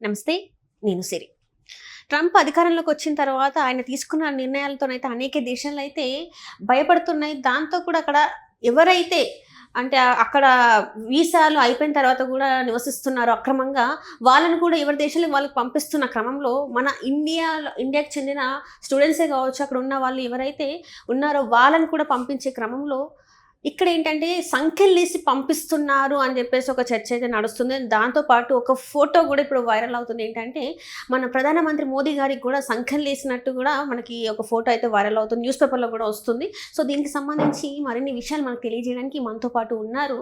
నమస్తే, నేను సిరి. ట్రంప్ అధికారంలోకి వచ్చిన తర్వాత ఆయన తీసుకున్న నిర్ణయాలతోనైతే అనేక దేశాలు అయితే భయపడుతున్నాయి. దాంతో కూడా అక్కడ ఎవరైతే అంటే అక్కడ వీసాలు అయిపోయిన తర్వాత కూడా నివసిస్తున్నారు అక్రమంగా, వాళ్ళని కూడా ఎవరి దేశాలకు వాళ్ళకి పంపిస్తున్న క్రమంలో మన ఇండియాకి చెందిన స్టూడెంట్సే కావచ్చు, అక్కడ ఉన్న వాళ్ళు ఎవరైతే ఉన్నారో వాళ్ళని కూడా పంపించే క్రమంలో ఇక్కడ ఏంటంటే సంఖ్యలేసి పంపిస్తున్నారు అని చెప్పేసి ఒక చర్చ అయితే నడుస్తుంది. దాంతోపాటు ఒక ఫోటో కూడా ఇప్పుడు వైరల్ అవుతుంది. ఏంటంటే మన ప్రధానమంత్రి మోదీ గారికి కూడా సంఖ్యలు వేసినట్టు కూడా మనకి ఒక ఫోటో అయితే వైరల్ అవుతుంది, న్యూస్ పేపర్లో కూడా వస్తుంది. సో దీనికి సంబంధించి మరిన్ని విషయాలు మనకు తెలియజేయడానికి మనతో పాటు ఉన్నారు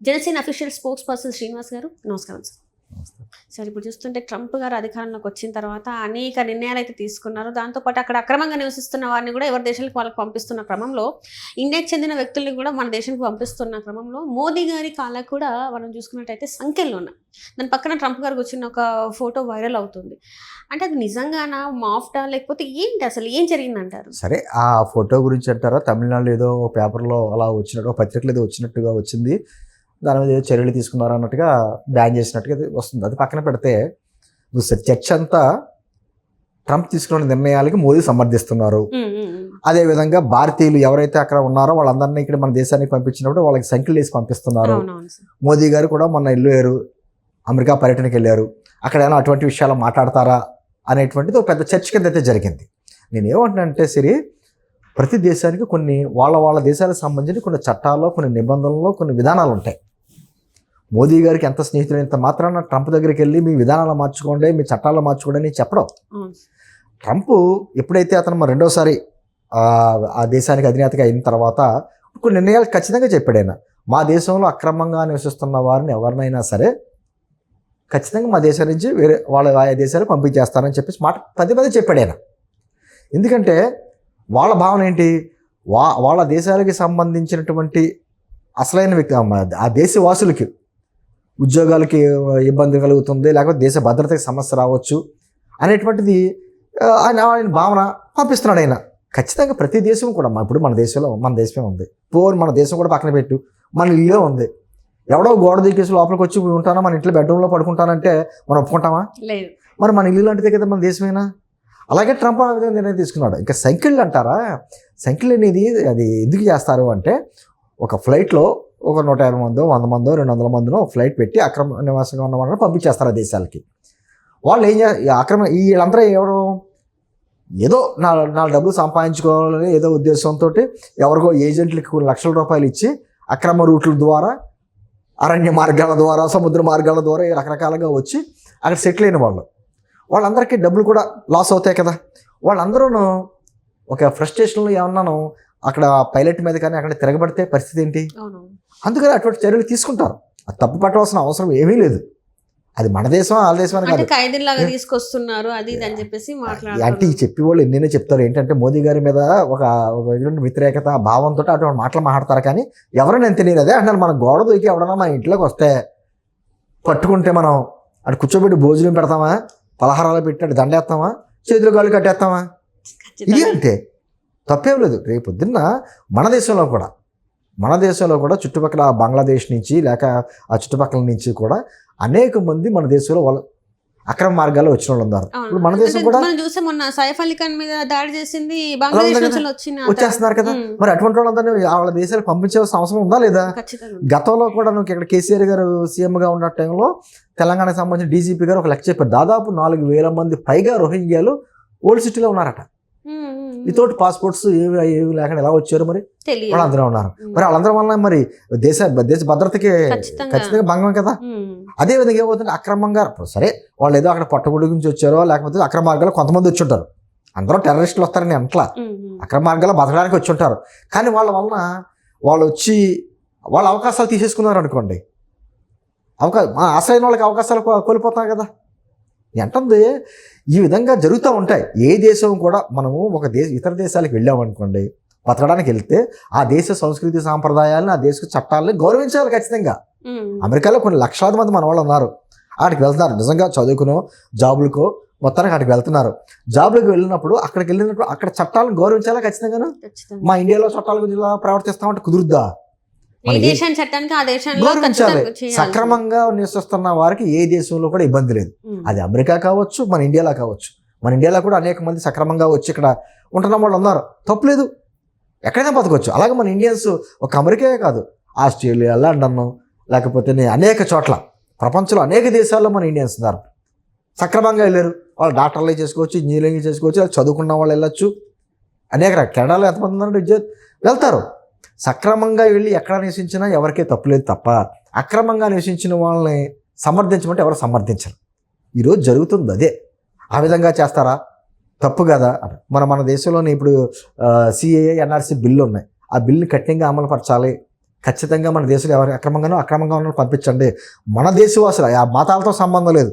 Janasena official spokes person Srinivas గారు. నమస్కారం సార్. సార్, ఇప్పుడు చూస్తుంటే ట్రంప్ గారు అధికారంలోకి వచ్చిన తర్వాత అనేక నిర్ణయాలు అయితే తీసుకున్నారు. దాంతోపాటు అక్కడ అక్రమంగా నివసిస్తున్న వారిని కూడా ఎవరి దేశాలకు వాళ్ళకి పంపిస్తున్న క్రమంలో, ఇండియాకి చెందిన వ్యక్తుల్ని కూడా మన దేశానికి పంపిస్తున్న క్రమంలో మోదీ గారి కాళ్ళకు కూడా మనం చూసుకున్నట్టయితే సంఖ్యలు ఉన్నాయి. దాని పక్కన ట్రంప్ గారికి వచ్చిన ఒక ఫోటో వైరల్ అవుతుంది. అంటే అది నిజంగానా, మాఫ్టా, లేకపోతే ఏంటి, అసలు ఏం జరిగిందంటారు? సరే, ఆ ఫోటో గురించి అంటారా? తమిళనాడులో ఏదో పేపర్లో అలా వచ్చినట్టు, పత్రికలు ఏదో వచ్చినట్టుగా వచ్చింది, దాని మీద ఏదో చర్యలు తీసుకున్నారు అన్నట్టుగా, బ్యాన్ చేసినట్టుగా వస్తుంది. అది పక్కన పెడితే చర్చ అంతా ట్రంప్ తీసుకున్న నిర్ణయాలకి మోదీ సమర్థిస్తున్నారు. అదేవిధంగా భారతీయులు ఎవరైతే అక్కడ ఉన్నారో వాళ్ళందరినీ ఇక్కడ మన దేశానికి పంపించినప్పుడు వాళ్ళకి సంఖ్యలు వేసి పంపిస్తున్నారు. మోదీ గారు కూడా మొన్న వెళ్ళారు, అమెరికా పర్యటనకి వెళ్ళారు. అక్కడ ఏమైనా అటువంటి విషయాలు మాట్లాడతారా అనేటువంటిది ఒక పెద్ద చర్చ కింద అయితే జరిగింది. నేను ఏమంటున్నానంటే సిరి, ప్రతి దేశానికి కొన్ని వాళ్ళ దేశాలకు సంబంధించి కొన్ని చట్టాల్లో, కొన్ని నిబంధనల్లో, కొన్ని విధానాలు ఉంటాయి. మోదీ గారికి ఎంత స్నేహితులైనంత మాత్రాన ట్రంప్ దగ్గరికి వెళ్ళి మీ విధానాలు మార్చుకోండి, మీ చట్టాలు మార్చుకోండి అని చెప్పడం. ట్రంప్ ఎప్పుడైతే అతను రెండోసారి ఆ దేశానికి అధినేతగా అయిన తర్వాత కొన్ని నిర్ణయాలు ఖచ్చితంగా చెప్పాడు ఆయన. మా దేశంలో అక్రమంగా నివసిస్తున్న వారిని ఎవరినైనా సరే ఖచ్చితంగా మా దేశం నుంచి వేరే ఆయా దేశాలకు పంపించేస్తారని చెప్పేసి మాట పదే చెప్పాడు ఆయన. ఎందుకంటే వాళ్ళ భావన ఏంటి, వాళ్ళ దేశాలకి సంబంధించినటువంటి అసలైన వ్యక్తి, ఆ దేశవాసులకి ఉద్యోగాలకి ఇబ్బంది కలుగుతుంది, లేకపోతే దేశ భద్రతకి సమస్య రావచ్చు అనేటువంటిది ఆయన భావన పంపిస్తున్నాడు ఆయన. ఖచ్చితంగా ప్రతి దేశం కూడా, ఇప్పుడు మన దేశమే ఉంది, మన దేశం కూడా పక్కన పెట్టు, మన ఇల్లే ఉంది. ఎవడో గోడ దిగేసి లోపలికి వచ్చి ఉంటానా, మన ఇంట్లో బెడ్రూమ్లో పడుకుంటానంటే మనం ఒప్పుకుంటామా? లేదు. మరి మన ఇల్లు లాంటిదే కదా మన దేశమైనా. అలాగే ట్రంప్ ఆ విధంగా నిర్ణయం తీసుకున్నాడు. ఇంకా సంఖ్యలు అంటారా, సంఖ్యలు అనేది అది ఎందుకు చేస్తారు అంటే, ఒక ఫ్లైట్లో ఒక 150 మందో 100 మందో 200 మందినో ఒక ఫ్లైట్ పెట్టి అక్రమ నివాసంగా ఉన్న వాళ్ళని పంపించేస్తారు ఆ దేశాలకి. వాళ్ళు ఏం వీళ్ళందరూ ఎవరు ఏదో నాలుగు డబ్బులు సంపాదించుకోవాలని ఏదో ఉద్దేశంతో ఎవరికో ఏజెంట్లకి కొన్ని లక్షల రూపాయలు ఇచ్చి అక్రమ రూట్ల ద్వారా, అరణ్య మార్గాల ద్వారా, సముద్ర మార్గాల ద్వారా రకరకాలుగా వచ్చి అక్కడ సెటిల్ అయిన వాళ్ళందరికీ డబ్బులు కూడా లాస్ అవుతాయి కదా. వాళ్ళందరూ ఒక ఫ్రస్ట్రేషన్లో ఏమన్నాను అక్కడ పైలట్ మీద కానీ అక్కడ తిరగబడితే పరిస్థితి ఏంటి? అందుకని అటువంటి చర్యలు తీసుకుంటారు. అది తప్పు పట్టవలసిన అవసరం ఏమీ లేదు. అది మన దేశం, వాళ్ళ దేశం అని కాదు. తీసుకొస్తున్నారు అది అని చెప్పేసి అంటే ఈ చెప్పి వాళ్ళు ఎన్నైనా చెప్తారు. ఏంటంటే మోదీ గారి మీద ఒక వ్యతిరేకత భావంతో అటువంటి మాటలు మాట్లాడతారు. కానీ ఎవరైనా ఎంత నేను అదే అంటున్నారు, మన గోడ దూకి ఎవడన్నా మన ఇంట్లోకి వస్తే పట్టుకుంటే మనం అటు కూర్చోబెట్టి భోజనం పెడతామా, పలహారాలు పెట్టి దండేస్తామా, చేతులు కాళ్ళు కట్టేస్తామా? ఇది అంతే, తప్పేం లేదు. రేపు పొద్దున్న మన దేశంలో కూడా చుట్టుపక్కల బంగ్లాదేశ్ నుంచి లేక ఆ చుట్టుపక్కల నుంచి కూడా అనేక మంది మన దేశంలో వాళ్ళు అక్రమ మార్గాల్లో వచ్చిన వాళ్ళు ఉన్నారు. ఇప్పుడు మన దేశం కూడా వచ్చేస్తున్నారు కదా. మరి అటువంటి వాళ్ళందరినీ వాళ్ళ దేశాలకు పంపించాల్సిన అవసరం ఉందా లేదా? గతంలో కూడా నువ్వు ఇక్కడ కేసీఆర్ గారు సీఎంగా ఉన్న టైంలో తెలంగాణకు సంబంధించిన డీజీపీ గారు ఒక లెక్క చెప్పారు, దాదాపు 4,000 మంది పైగా రోహింగ్యాలు ఓల్డ్ సిటీలో ఉన్నారట. వితౌట్ పాస్పోర్ట్స్ ఏవి లేకుండా ఎలా వచ్చారు మరి? వాళ్ళందరూ ఉన్నారు. మరి వాళ్ళందరం వల్ల మరి దేశ భద్రతకి ఖచ్చితంగా భంగం కదా. అదే విధంగా ఏమవుతుంది, అక్రమంగా సరే వాళ్ళు ఏదో అక్కడ పొట్టగుడి గురించి వచ్చారో లేకపోతే అక్రమ మార్గాలు కొంతమంది వచ్చి ఉంటారు. అందరూ టెర్రరిస్టులు వస్తారని అంట్లా, అక్రమ మార్గాలు బతకడానికి వచ్చి ఉంటారు. కానీ వాళ్ళ వలన వాళ్ళు వచ్చి వాళ్ళ అవకాశాలు తీసేసుకున్నారు అనుకోండి, అసలైన వాళ్ళకి అవకాశాలు కోల్పోతారు కదా. ఎంటుంది ఈ విధంగా జరుగుతూ ఉంటాయి. ఏ దేశం కూడా మనము ఇతర దేశాలకు వెళ్ళామనుకోండి, బతకడానికి వెళ్తే ఆ దేశ సంస్కృతి సాంప్రదాయాలను, ఆ దేశ చట్టాలని గౌరవించాలి ఖచ్చితంగా. అమెరికాలో కొన్ని లక్షలాది మంది మన వాళ్ళు ఉన్నారు, అక్కడికి వెళ్తున్నారు నిజంగా చదువుకునో జాబులకో మొత్తానికి అక్కడికి వెళ్తున్నారు. జాబులకు వెళ్ళినప్పుడు అక్కడ చట్టాలను గౌరవించాలా ఖచ్చితంగాను. మా ఇండియాలో చట్టాల గురించి ఇలా ప్రవర్తిస్తామంటే కుదురుద్దా? ఏ దేశం చట్టానికి ఆ దేశంలో గౌరవించాలి. ఖచ్చితంగా చేయాలి. సక్రమంగా నివసిస్తున్న వారికి ఏ దేశంలో కూడా ఇబ్బంది లేదు. అది అమెరికా కావచ్చు, మన ఇండియాలో కావచ్చు. మన ఇండియాలో కూడా అనేక మంది సక్రమంగా వచ్చి ఇక్కడ ఉంటున్న వాళ్ళు ఉన్నారు, తప్పులేదు, ఎక్కడైనా బతకొచ్చు. అలాగే మన ఇండియన్స్ ఒక అమెరికా కాదు, ఆస్ట్రేలియా, లండన్, లేకపోతే అనేక చోట్ల ప్రపంచంలో అనేక దేశాల్లో మన ఇండియన్స్ ఉన్నారు, సక్రమంగా వెళ్ళారు. వాళ్ళు డాక్టర్లే చేసుకోవచ్చు, ఇంజనీరింగ్ చేసుకోవచ్చు, చదువుకున్న వాళ్ళు వెళ్ళొచ్చు. అనేక కెనడాలో ఎంతమంది ఉన్నారంటే వెళ్తారు. సక్రమంగా వెళ్ళి ఎక్కడ నివసించినా ఎవరికే తప్పులేదు తప్ప అక్రమంగా నివసించిన వాళ్ళని సమర్థించమంటే ఎవరు సమర్థించరు. ఈరోజు జరుగుతుంది అదే. ఆ విధంగా చేస్తారా? తప్పు కదా. మన దేశంలోనే ఇప్పుడు సిఏఏ, ఎన్ఆర్సీ బిల్లు ఉన్నాయి. ఆ బిల్లుని కఠినంగా అమలుపరచాలి. ఖచ్చితంగా మన దేశంలో ఎవరు అక్రమంగా ఉన్న పంపించండి. మన దేశవాసులు, ఆ మతాలతో సంబంధం లేదు,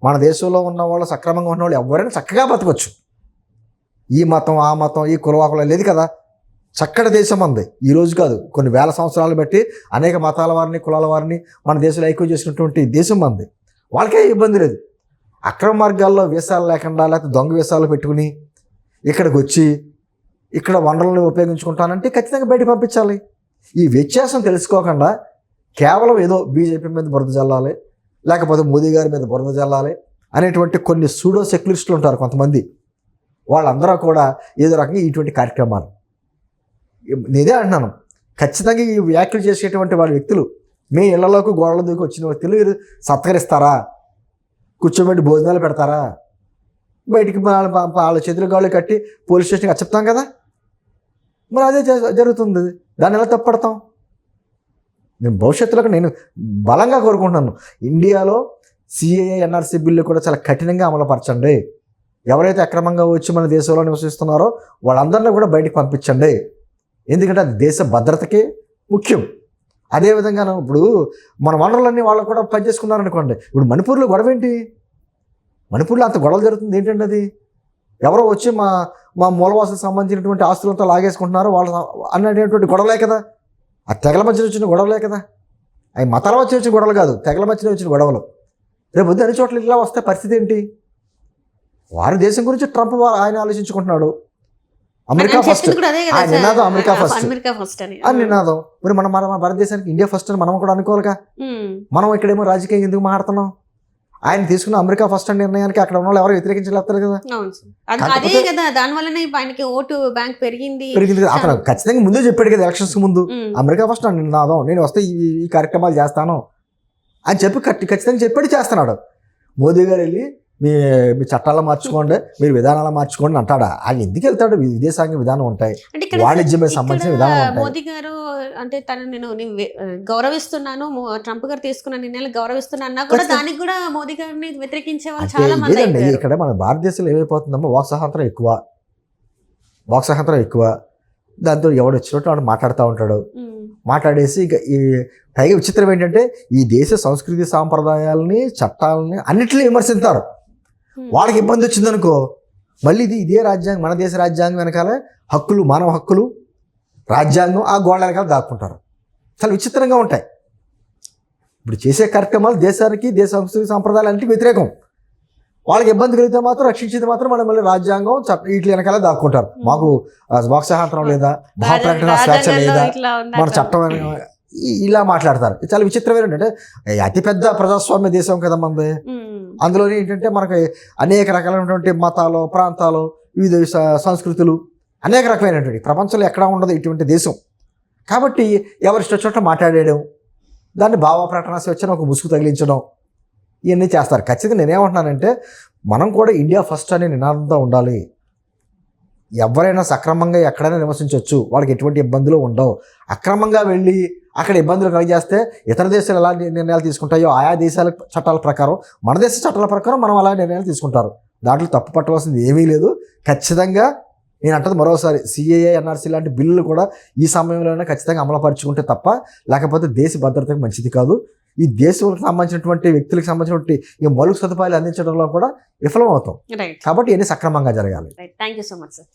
మన దేశంలో ఉన్న వాళ్ళు సక్రమంగా ఉన్న వాళ్ళు ఎవరైనా చక్కగా బతకొచ్చు. ఈ మతం, ఆ మతం, ఈ కులవాకులు లేదు కదా. చక్కటి దేశం అంది. ఈ రోజు కాదు, కొన్ని వేల సంవత్సరాలు బట్టి అనేక మతాల వారిని, కులాల వారిని మన దేశంలో ఐక్యం చేసినటువంటి దేశం అంది. వాళ్ళకే ఇబ్బంది లేదు. అక్రమ మార్గాల్లో వీసాలు లేకుండా, లేకపోతే దొంగ వీసాలు పెట్టుకుని ఇక్కడికి వచ్చి ఇక్కడ వనరులను ఉపయోగించుకుంటానంటే ఖచ్చితంగా బయట పంపించాలి. ఈ వ్యత్యాసం తెలుసుకోకుండా కేవలం ఏదో బీజేపీ మీద బురద జల్లాలి, లేకపోతే మోదీ గారి మీద బురద జల్లాలి అనేటువంటి కొన్ని సూడో సెక్యులరిస్టులు ఉంటారు కొంతమంది. వాళ్ళందరూ కూడా ఏదో రకంగా ఇటువంటి కార్యక్రమాలు, నేనే అంటున్నాను, ఖచ్చితంగా ఈ వ్యాఖ్యలు చేసేటువంటి వాళ్ళ వ్యక్తులు మీ ఇళ్లలోకి గోడల దూకి వచ్చిన వ్యక్తులు మీరు సత్కరిస్తారా? కూర్చోబెట్టి భోజనాలు పెడతారా? బయటికి వాళ్ళ చేతులు గాళ్ళు కట్టి పోలీస్ స్టేషన్కి చెప్తాం కదా. మరి అదే జరుగుతుంది. దాన్ని ఎలా తప్పడతాం? నేను భవిష్యత్తులో నేను బలంగా కోరుకుంటున్నాను, ఇండియాలో సిఏఏ, ఎన్ఆర్సీ బిల్లు కూడా చాలా కఠినంగా అమలుపరచండి. ఎవరైతే అక్రమంగా వచ్చి మన దేశంలో నివసిస్తున్నారో వాళ్ళందరినీ కూడా బయటికి పంపించండి. ఎందుకంటే అది దేశ భద్రతకి ముఖ్యం. అదేవిధంగా ఇప్పుడు మన వనరులన్నీ వాళ్ళు కూడా పనిచేసుకున్నారనుకోండి. ఇప్పుడు మణిపూర్లో గొడవ ఏంటి? మణిపూర్లో అంత గొడవలు జరుగుతుంది ఏంటండి? అది ఎవరో వచ్చి మా మూలవాసులకు సంబంధించినటువంటి ఆస్తులంతా లాగేసుకుంటున్నారు వాళ్ళు అనేటువంటి గొడవలే కదా. ఆ తెగల మధ్యన వచ్చిన గొడవలే కదా. అవి మతాల మధ్య వచ్చిన గొడవలు కాదు, తెగల మధ్యన వచ్చిన గొడవలు. రేపు వద్దు అన్ని చోట్ల ఇలా వస్తే పరిస్థితి ఏంటి? వారి దేశం గురించి ట్రంప్ ఆయన ఆలోచించుకుంటున్నాడు. అమెరికా ఫస్ట్, ఆ నినాదం అమెరికా ఫస్ట్ అని నినాదం. మరి మన భారతదేశానికి ఇండియా ఫస్ట్ అని మనం కూడా అనుకోవాలిగా. మనం ఇక్కడేమో రాజకీయం ఎందుకు మాట్లాడుతున్నాం? ఆయన తీసుకున్న అమెరికా ఫస్ట్ అని నిర్ణయానికి అక్కడ ఉన్న వాళ్ళు ఎవరు వ్యతిరేకించలేస్తారు కదా. పెరిగింది. అతను ఖచ్చితంగా ముందే చెప్పాడు కదా ఎలక్షన్స్ ముందు, అమెరికా ఫస్ట్ అని నినాదం, నేను వస్తే ఈ కార్యక్రమాలు చేస్తాను అని చెప్పి ఖచ్చితంగా చెప్పాడు, చేస్తున్నాడు. మోదీ గారు వెళ్ళి మీ చట్టాలు మార్చుకోండి, మీరు విధానాలు మార్చుకోండి అంటాడా? ఆయన ఎందుకు వెళ్తాడు? విదేశాంగ విధానం ఉంటాయి, వాణిజ్యం సంబంధించిన విధానం ఉంటాయి. మోదీ గారు అంటే తను నేను గౌరవిస్తున్నాను, ట్రంప్ గారు తీసుకున్న నిర్ణయాలు గౌరవిస్తున్నా కూడా దానికి కూడా మోదీ గారిని వ్యతిరేకించే వాళ్ళు చాలా మంది. ఇక్కడ మన భారతదేశంలో ఏమైపోతుందమ్మా, వాక్సహంత్రం ఎక్కువ. దాంతో ఎవడు వచ్చినట్టు వాడు మాట్లాడుతూ ఉంటాడు. మాట్లాడేసి ఇక ఈ పైగా విచిత్రం ఏంటంటే ఈ దేశ సంస్కృతి సాంప్రదాయాలని, చట్టాలని అన్నిటిని విమర్శిస్తారు. వాళ్ళకి ఇబ్బంది వచ్చిందనుకో, మళ్ళీ ఇదే రాజ్యాంగం, మన దేశ రాజ్యాంగం వెనకాల హక్కులు, మానవ హక్కులు, రాజ్యాంగం ఆ గోడల వెనకాల దాక్కుంటారు. చాలా విచిత్రంగా ఉంటాయి. ఇప్పుడు చేసే కార్యక్రమాలు దేశానికి, దేశ సంస్కృతి సాంప్రదాయాలు అన్నిటికీ వ్యతిరేకం. వాళ్ళకి ఇబ్బంది కలిగితే మాత్రం, రక్షించేది మాత్రం మనం మళ్ళీ రాజ్యాంగం, వీటి వెనకాల దాక్కుంటారు. మాకు వాక్సహంత్రం లేదా, భావ ప్రకటన స్వేచ్ఛ లేదా, మన చట్టం ఇలా మాట్లాడతారు. చాలా విచిత్రమైన ఏంటంటే అతిపెద్ద ప్రజాస్వామ్య దేశం కదా మనది. అందులో ఏంటంటే మనకి అనేక రకాలైనటువంటి మతాలు, ప్రాంతాలు, వివిధ సంస్కృతులు, అనేక రకమైనటువంటి ప్రపంచంలో ఎక్కడా ఉండదు ఇటువంటి దేశం. కాబట్టి ఎవరిష్ట చోట్ల మాట్లాడేయడం, దాన్ని భావ ప్రకటన స్వేచ్ఛను ఒక ముసుగు తగిలించడం, ఇవన్నీ చేస్తారు. ఖచ్చితంగా నేనేమంటున్నానంటే మనం కూడా ఇండియా ఫస్ట్ అనే నినాదంతో ఉండాలి. ఎవరైనా సక్రమంగా ఎక్కడైనా నివసించవచ్చు, వాళ్ళకి ఎటువంటి ఇబ్బందులు ఉండవు. అక్రమంగా వెళ్ళి అక్కడ ఇబ్బందులు కలిగేస్తే ఇతర దేశాలు ఎలా నిర్ణయాలు తీసుకుంటాయో ఆయా దేశాల చట్టాల ప్రకారం, మన దేశ చట్టాల ప్రకారం మనం అలా నిర్ణయాలు తీసుకుంటారు. దాంట్లో తప్పు పట్టవలసింది ఏమీ లేదు. ఖచ్చితంగా నేను అంటది మరోసారి, సిఏఏ, ఎన్ఆర్సీ లాంటి బిల్లులు కూడా ఈ సమయంలోనే ఖచ్చితంగా అమలుపరుచుకుంటే తప్ప, లేకపోతే దేశ భద్రతకు మంచిది కాదు. ఈ దేశాలకు సంబంధించినటువంటి వ్యక్తులకు సంబంధించినటువంటి ఈ మౌలిక సదుపాయాలు అందించడంలో కూడా విఫలం అవుతాం. కాబట్టి ఇవన్నీ సక్రమంగా జరగాలి. Thank you so much sir.